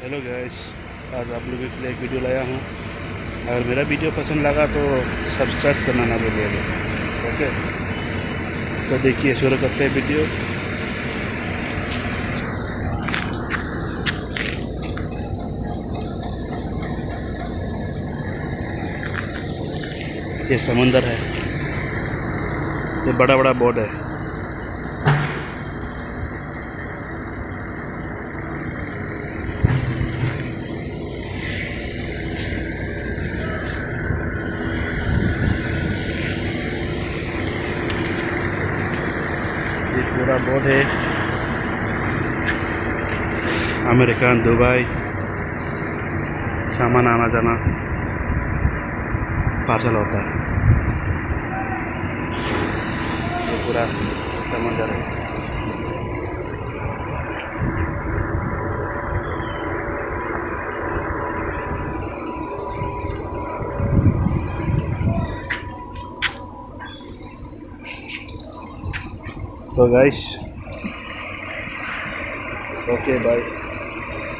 Hello guys, आज आप लोगों के लिए एक वीडियो लाया हूँ। अगर मेरा वीडियो पसंद लगा तो सब्सक्राइब करना ना भूलिएगा। ओके, तो देखिए शुरू करते हैं वीडियो। ये समंदर है, ये बड़ा बड़ा बोर्ड है। ये पूरा बोर्ड है। अमेरिका, दुबई सामान आना जाना पार्सल होता है। ये पूरा समंदर है। तो गाइस, ओके बाय।